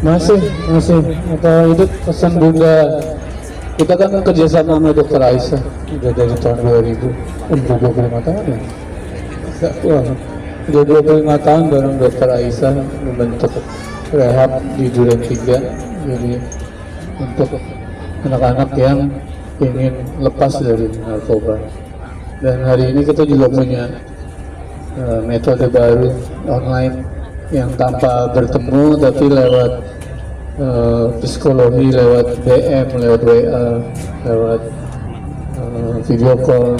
Masih, masih. Apa itu pesan Bunda? Kita kan kerjasama sama Dokter Aisyah udah dari tahun 2000, udah 25 tahun ya. Wah, udah 25 tahun bareng Dokter Aisyah membentuk rehab di Duren 3. Jadi untuk anak-anak yang ingin lepas dari narkoba. Dan hari ini kita juga punya metode baru online yang tanpa bertemu tapi lewat psikologi, lewat DM, lewat WA, lewat video call.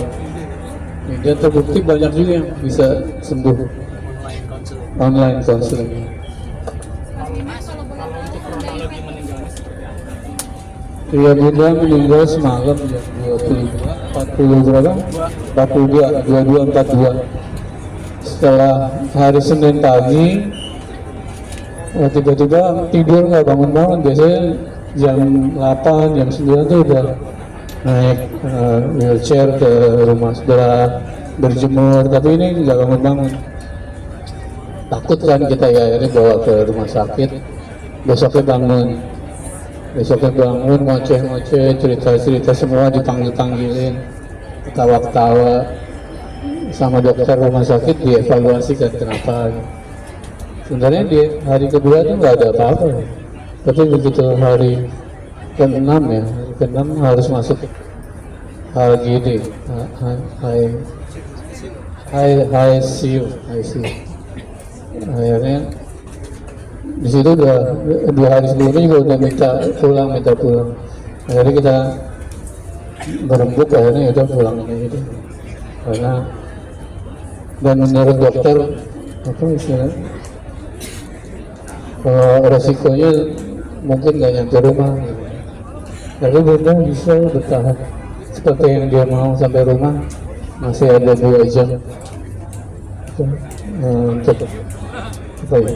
Dan terbukti banyak juga yang bisa sembuh online counseling. Iya, Bunda meninggal semalam jam 40 berapa? 22:42. Setelah hari Senin pagi, tiba-tiba tidur nggak bangun-bangun. Biasanya jam 8, jam 9 tuh udah naik wheelchair ke rumah sebelah berjemur, tapi ini nggak bangun-bangun. Takut kan kita ya, akhirnya bawa ke rumah sakit. Besoknya bangun, ngoceh-ngoceh, cerita-cerita semua, dipanggil-panggilin, ketawa-ketawa sama dokter rumah sakit, dievaluasikan kenapa. Sebenarnya di hari kedua itu nggak ada apa-apa, tapi begitu hari ke-6 ya, hari ke-6 harus masuk HGD, ICU. Akhirnya di situ udah 2 hari sebelumnya juga udah minta pulang. Akhirnya kita berembuk, akhirnya udah pulang gitu. Karena dan menurut dokter apa istilahnya, resikonya mungkin nggak nyampe rumah. Tapi Bunda bisa bertahan seperti yang dia mau sampai rumah, masih ada 2 jam untuk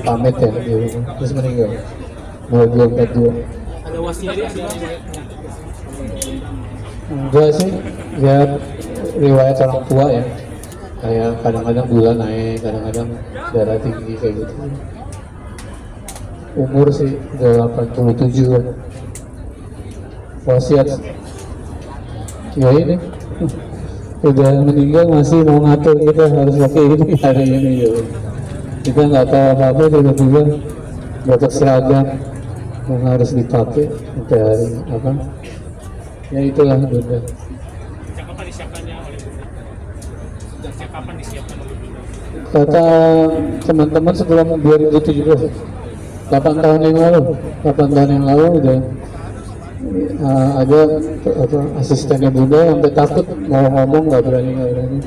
pamit ya di rumah, terus meninggal 22:42. Ada wasiatnya? Enggak sih, ya riwayat orang tua ya, kayak kadang-kadang gula naik, kadang-kadang darah tinggi kayak gitu. Umur sih udah 87 kan. Wasiat ya ini udah meninggal masih mau ngatur kita harus pakai ini hari ini ya. Kita nggak tahu apa-apa, tiba-tiba dapat seragam yang harus dipakai sampai hari apa ya, itulah Bunda. Sejak kapan disiapkannya oleh Bunda? Sejak kapan disiapkan oleh Bunda? Kata teman-teman sebelum 2017, 8 tahun yang lalu udah ada asistennya Bunda yang sampai takut mau ngomong, nggak berani.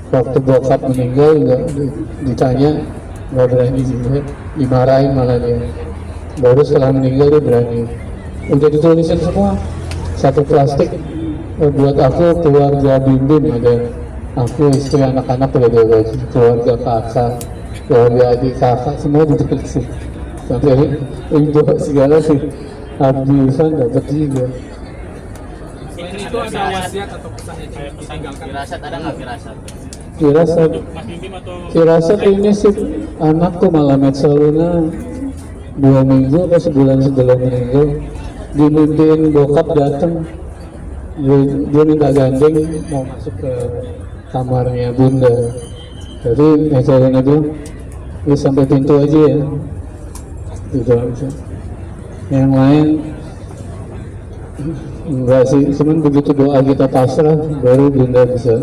Waktu bokap meninggal juga ditanya, nggak berani juga, dimarahin malah dia. Baru setelah meninggal dia berani. Udah ditulisin semua, satu plastik buat aku, keluarga Bim, ada aku, istri, anak-anak, keluarga kakak, keluarga adik kakak, semua ditulisin. Sampai ibu segala sih, Abdi Irfan dapat juga. Selain itu ada wasiat atau pesan yang ingin ditinggalkan? Firasat ada nggak firasat? Firasat, Mas Bim atau firasat ini sih anakku malah Metsaluna 2 minggu atau sebulan sebelum meninggal dimimpiin bokap datang, dia minta gandeng mau masuk ke kamarnya Bunda. Jadi Metsaluna bilang, ya sampai pintu aja ya. Gitu aja. Yang lain enggak sih, cuman begitu doa kita pasrah baru Bunda bisa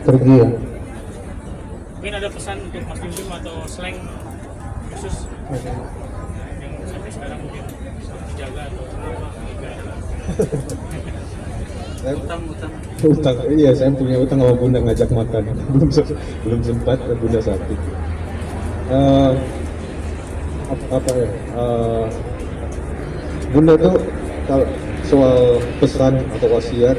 pergi ya. mungkin ada pesan untuk Mas Bim atau slang khusus yang sampai sekarang mungkin dijaga atau Utang, iya saya punya utang sama Bunda ngajak makan, belum sempat, Bunda sakit. Apa ya? Bunda tuh kalau soal pesan atau wasiat,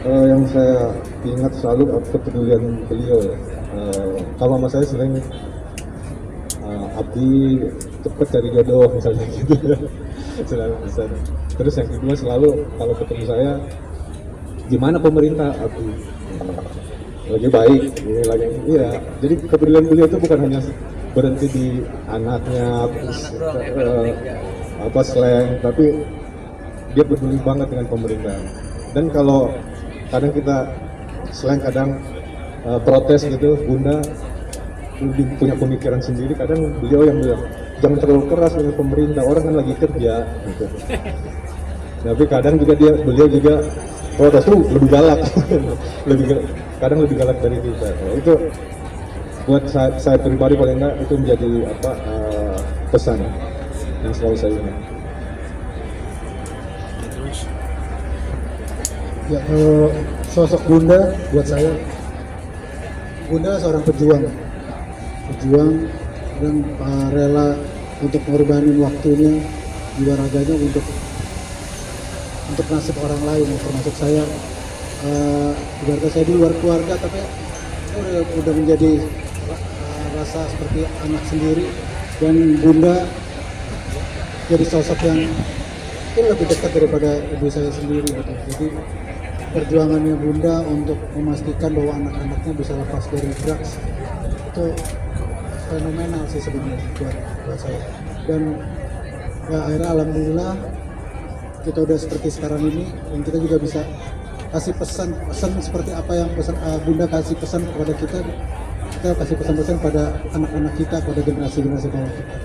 yang saya ingat selalu kepedulian beliau ya. Kalau sama saya sering Abdi cepet cari jodoh misalnya gitu. Selalu pesan. Terus yang kedua selalu kalau ketemu saya, gimana pemerintah Abdi? Lagi baik, ini lagi iya. Jadi kepedulian beliau itu bukan hanya berhenti di anaknya, apa slang, tapi dia peduli banget dengan pemerintahan. Dan kalau kadang kita slang kadang protes gitu, Bunda lebih punya pemikiran sendiri. Kadang beliau yang bilang jangan terlalu keras dengan pemerintah, orang kan lagi kerja gitu. Tapi kadang juga beliau juga protes tuh lebih galak, kadang lebih galak dari kita. Nah, itu buat saya pribadi paling enggak itu menjadi pesan yang selalu saya ingat. Ya, sosok Bunda buat saya, Bunda seorang pejuang dan rela untuk mengorbankan waktunya, jiwa raganya untuk nasib orang lain, termasuk saya. Keluarga saya di luar keluarga, tapi udah menjadi rasa seperti anak sendiri, dan Bunda jadi sosok yang lebih dekat daripada ibu saya sendiri gitu. Jadi perjuangannya Bunda untuk memastikan bahwa anak-anaknya bisa lepas dari drugs itu fenomenal sih sebenarnya buat saya. Dan ya akhirnya alhamdulillah kita udah seperti sekarang ini, dan kita juga bisa kasih pesan seperti apa yang Bunda kasih pesan kepada kita kasih pesan-pesan pada anak-anak kita, pada generasi-generasi bawah kita.